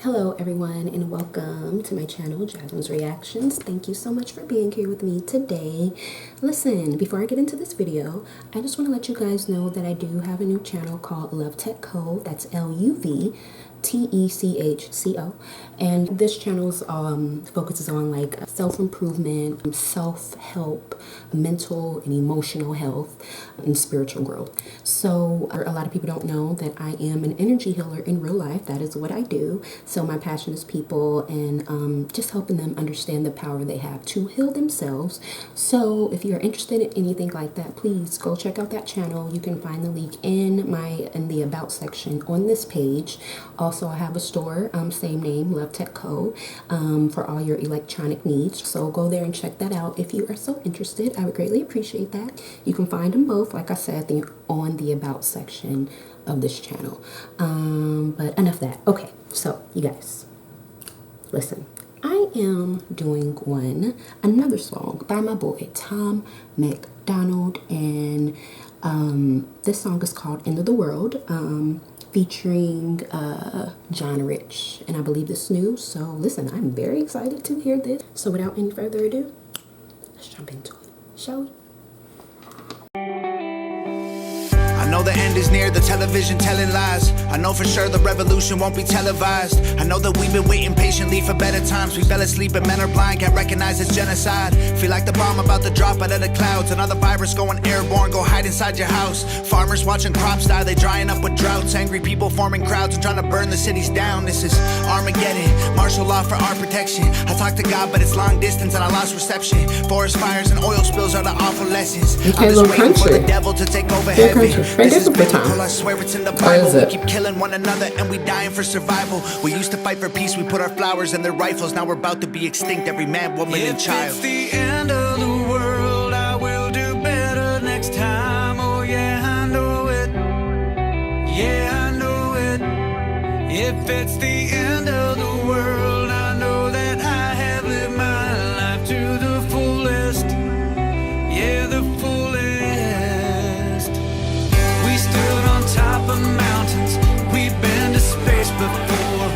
Hello everyone and welcome to my channel, Jazmines Reactions. Thank you so much for being here with me today. Listen, before I get into this video, I just want to let you guys know that I do have a new channel called Love Tech Co. That's LUVTECHCO. And this channel focuses on like self-improvement, self-help, mental and emotional health, and spiritual growth. So a lot of people don't know that I am an energy healer in real life. That is what I do. So my passion is people and just helping them understand the power they have to heal themselves. So if you're interested in anything like that, please go check out that channel. You can find the link in the about section on this page. Also, I have a store, same name, Love Tech Co, for all your electronic needs. So go there and check that out if you are so interested. I would greatly appreciate that. You can find them both, like I said, on the about section of this channel. But enough of that. Okay, so you guys, listen. I am doing another song by my boy Tom Macdonald, and this song is called End of the World, featuring John Rich, and I believe this is new. So listen, I'm very excited to hear this. So without any further ado, let's jump into it, shall we? I know the end is near, the television telling lies. I know for sure the revolution won't be televised. I know that we've been waiting patiently for better times. We fell asleep and men are blind, can't recognize it's genocide. Feel like the bomb about to drop out of the clouds. Another virus going airborne, go hide inside your house. Farmers watching crops die, they drying up with droughts. Angry people forming crowds and trying to burn the cities down. This is Armageddon, martial law for our protection. I talk to God but it's long distance and I lost reception. Forest fires and oil spills are the awful lessons. Okay, I'm just waiting for the devil to take over heaven. This is biblical, I swear it's in the Bible. We keep killing one another and we dying for survival. We used to fight for peace, we put our flowers in their rifles. Now we're about to be extinct, every man, woman, and child. If it's the end of the world, I will do better next time. Oh yeah, I know it. Yeah, I know it. If it's the end of the world, I know that I have lived my life to the fullest. Yeah, the fullest. We stood on top of mountains, we've been to space before.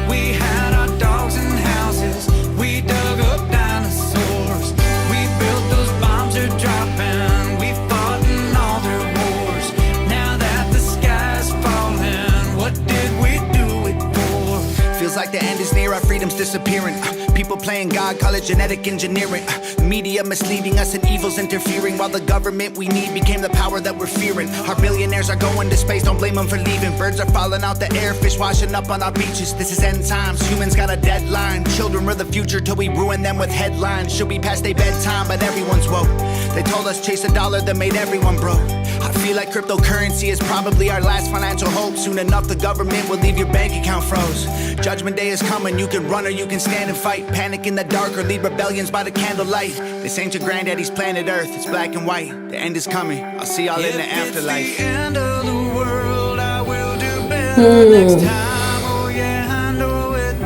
We had our dogs and houses, we dug up dinosaurs. We built those bombs are dropping, we fought in all their wars. Now that the sky's falling, what did we do it for? Feels like the end is near, our freedom's disappearing. People playing God, call it genetic engineering. Media misleading us and evil's interfering, while the government we need became the power that we're fearing. Our billionaires are going to space, don't blame them for leaving. Birds are falling out the air, fish washing up on our beaches. This is end times, humans got a deadline. Children are the future till we ruin them with headlines. Should be past their bedtime, but everyone's woke. They told us chase a dollar that made everyone broke. I feel like cryptocurrency is probably our last financial hope. Soon enough the government will leave your bank account froze. Judgment day is coming, you can run or you can stand and fight. Panic in the dark or lead rebellions by the candlelight. This ain't your granddaddy's planet Earth, it's black and white. The end is coming, I'll see y'all in the afterlife. If it's the end of the world, I will do better next time. Oh yeah, I know it.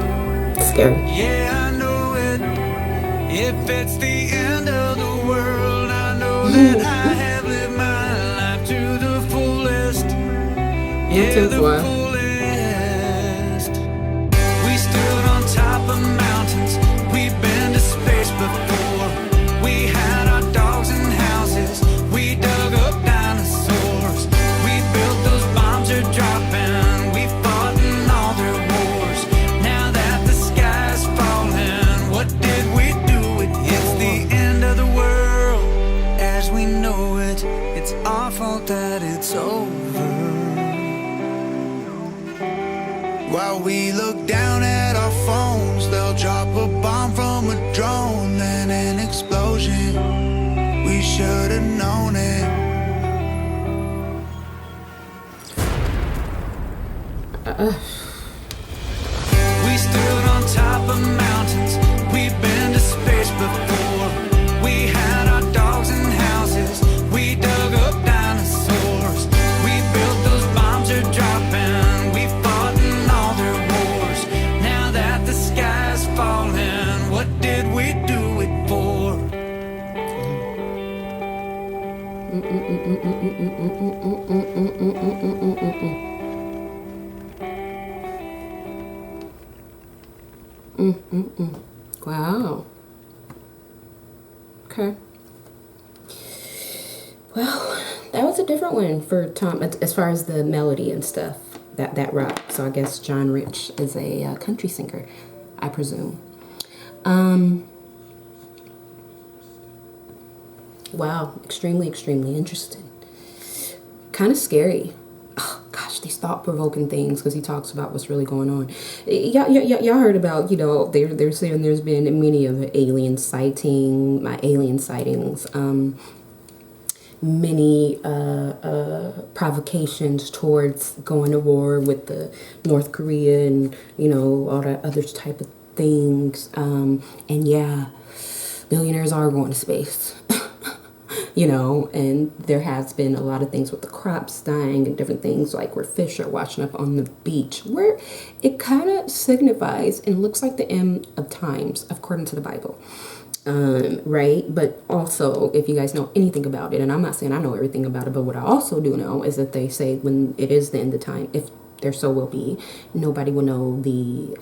Scary. Yeah, I know it. If it's the end of the world, I know that I have lived my life to the fullest. Yeah, the fullest. We stood on top of mountains, we've been to space before. We had our dogs and houses, we dug up dinosaurs. We built those bombs are dropping, we fought in all their wars. Now that the sky's falling, what did we do it for? It's the end of the world as we know it. It's our fault that it's over. While we look down at our phones, they'll drop a bomb from a drone, then an explosion. We should have known it. We stood on top of mountains, we've been to space before. We had our dogs and houses, we dug up dinosaurs. We built those bombs are dropping, we fought in all their wars. Now that the sky's falling, what did we do it for? Wow. Okay. Well, that was a different one for Tom as far as the melody and stuff. That rock. So I guess John Rich is a country singer, I presume. Wow, extremely, extremely interesting. Kind of scary. Oh, gosh, these thought-provoking things, because he talks about what's really going on. Y'all heard about, they're saying there's been many of the alien sightings, many provocations towards going to war with the North Korea and, all that other type of things. And yeah, billionaires are going to space. And there has been a lot of things with the crops dying and different things like where fish are washing up on the beach, where it kind of signifies and looks like the end of times, according to the Bible. Right? But also, if you guys know anything about it, and I'm not saying I know everything about it, but what I also do know is that they say when it is the end of time, if there so will be, nobody will know the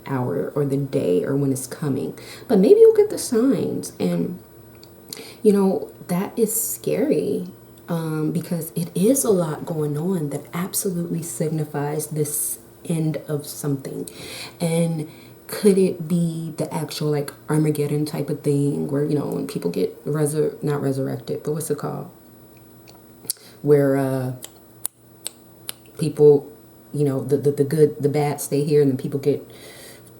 hour or the day or when it's coming. But maybe you'll get the signs. And that is scary, because it is a lot going on that absolutely signifies this end of something. And could it be the actual like Armageddon type of thing where, when people get not resurrected, but what's it called? Where people, the good, the bad stay here, and then people get,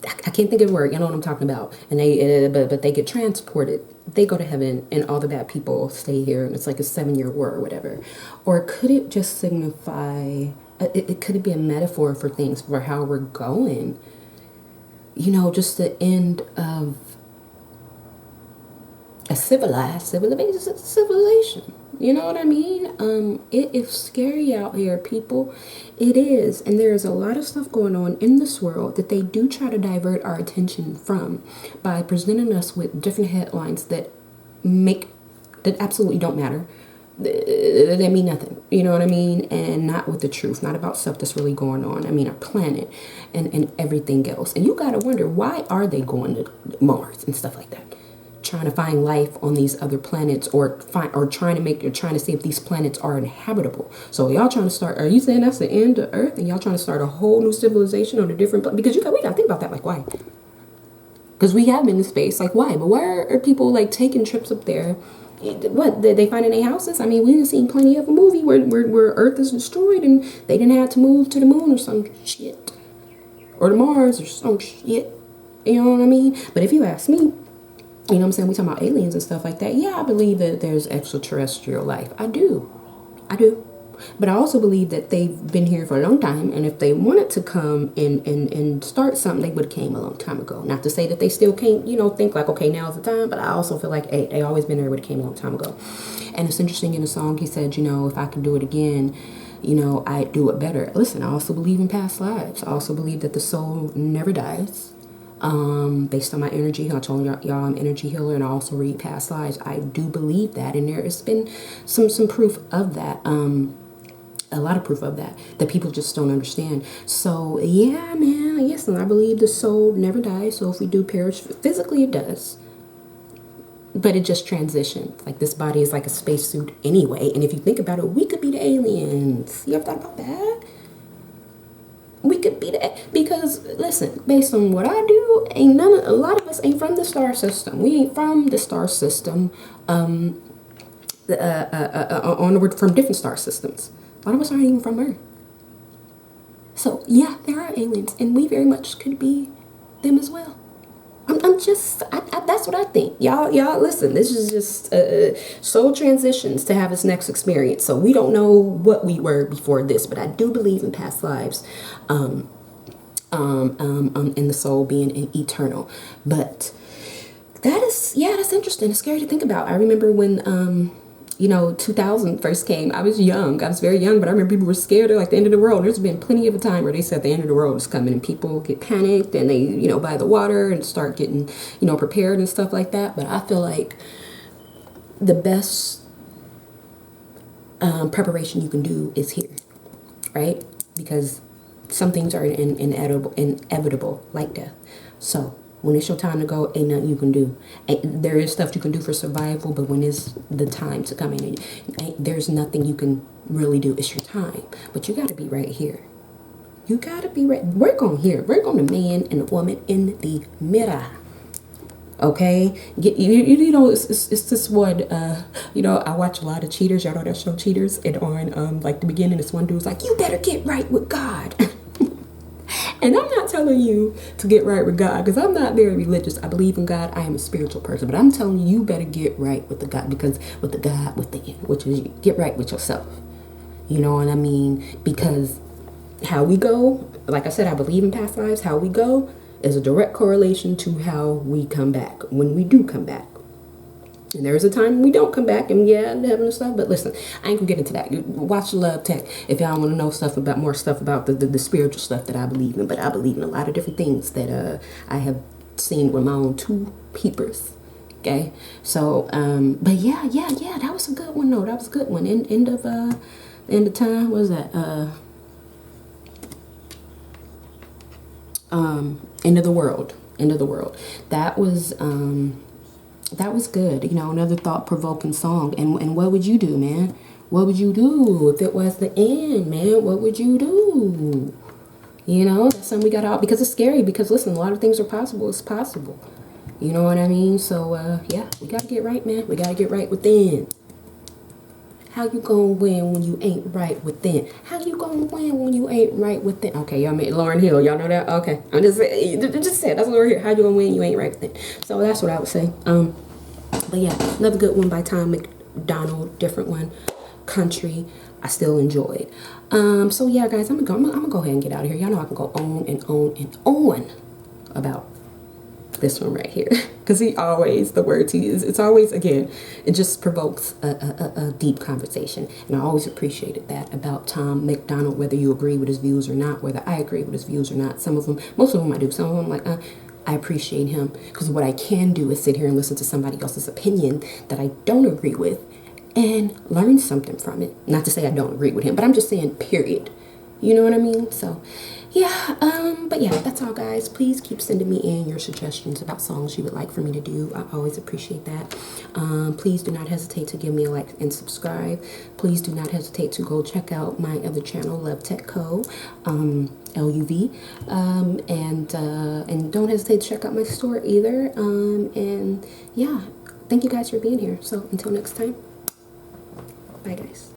I can't think of the word, you know what I'm talking about. And but they get transported. They go to heaven and all the bad people stay here, and it's like a 7-year war or whatever. Or could it just signify, could it be a metaphor for things, for how we're going? Just the end of a civilization. You know what I mean? It is scary out here, people. It is. And there's a lot of stuff going on in this world that they do try to divert our attention from by presenting us with different headlines that absolutely don't matter. They mean nothing. You know what I mean? And not with the truth, not about stuff that's really going on. I mean, our planet and everything else. And you got to wonder, why are they going to Mars and stuff like that? Trying to find life on these other planets, or trying to see if these planets are inhabitable. So y'all trying to start, are you saying that's the end of Earth and y'all trying to start a whole new civilization on a different planet? Because we got to think about that, like, why? Because we have been in space, like, why? But why are people like taking trips up there? What, they find in their houses? I mean, we've seen plenty of a movie where Earth is destroyed and they didn't have to move to the moon or some shit, or to Mars or some shit. You know what I mean? But if you ask me, you know what I'm saying? We talking about aliens and stuff like that. Yeah, I believe that there's extraterrestrial life. I do. But I also believe that they've been here for a long time. And if they wanted to come and start something, they would have came a long time ago. Not to say that they still can't, think like, okay, now's the time. But I also feel like, hey, they always been there, would have came a long time ago. And it's interesting, in the song, he said, if I could do it again, I'd do it better. Listen, I also believe in past lives. I also believe that the soul never dies. Based on my energy, I told y'all I'm an energy healer, and I also read past lives. I do believe that, and there has been some proof of that, a lot of proof of that people just don't understand. So yeah, man, yes, and I believe the soul never dies. So if we do perish physically, it does, but it just transitions. Like, this body is like a spacesuit anyway, and if you think about it, we could be the aliens. You ever thought about that? We could be that, because listen, based on what I do, a lot of us ain't from the star system. We ain't from the star system. Onward from different star systems. A lot of us aren't even from Earth. So yeah, there are aliens, and we very much could be them as well. That's what I think. Y'all listen, this is just soul transitions to have this next experience. So we don't know what we were before this, but I do believe in past lives, in the soul being eternal. But that's interesting. It's scary to think about. I remember when 2000 first came. I was young. I was very young, but I remember people were scared of like the end of the world. There's been plenty of a time where they said the end of the world is coming, and people get panicked and they, buy the water and start getting, prepared and stuff like that. But I feel like the best preparation you can do is here, right? Because some things are inevitable like death. So when it's your time to go, ain't nothing you can do. There is stuff you can do for survival, but when it's the time to come in, there's nothing you can really do. It's your time. But you got to be right here. You got to be right. Work on here. Work on the man and the woman in the middle. Okay? You know, it's this one, you know, I watch a lot of Cheaters. Y'all know that show Cheaters? And on, like, the beginning, this one dude's like, you better get right with God. And I'm not telling you to get right with God, because I'm not very religious. I believe in God. I am a spiritual person. But I'm telling you, you better get right with the God, because with the God within, which is get right with yourself. You know what I mean? Because how we go, like I said, I believe in past lives. How we go is a direct correlation to how we come back, when we do come back. And there's a time when we don't come back, and yeah, heaven and stuff. But listen, I ain't gonna get into that. Watch Love Tech if y'all want to know more stuff about the spiritual stuff that I believe in. But I believe in a lot of different things that I have seen with my own two peepers. Okay, so but yeah, that was a good one though. That was a good one. End of time. What was that? End of the world. That was good. You know, another thought-provoking song. And what would you do, man? What would you do if it was the end, man? What would you do? You know, that's something we got out, because it's scary. Because listen, a lot of things are possible. It's possible. You know what I mean? So yeah, we gotta get right, man. We gotta get right within. How you gonna win when you ain't right within? How you gonna win when you ain't right within? Okay, y'all made Lauryn Hill. Y'all know that? Okay, I'm just saying. That's Lauryn Hill. How you gonna win when you ain't right within? So that's what I would say. But yeah, another good one by Tom Macdonald. Different one. Country. I still enjoyed. So yeah, guys, I'm gonna go ahead and get out of here. Y'all know I can go on and on and on about this one right here, because the words he uses, it's always, again, it just provokes a deep conversation. And I always appreciated that about Tom Macdonald, whether you agree with his views or not, whether I agree with his views or not. Most of them I do. Some of them, like, I appreciate him, because what I can do is sit here and listen to somebody else's opinion that I don't agree with and learn something from it. Not to say I don't agree with him, but I'm just saying, period. You know what I mean? So yeah, but yeah, that's all, guys. Please keep sending me in your suggestions about songs you would like for me to do. I always appreciate that. Please do not hesitate to give me a like and subscribe. Please do not hesitate to go check out my other channel, Love Tech Co. LUV, and don't hesitate to check out my store either. And yeah, thank you guys for being here. So until next time, bye, guys.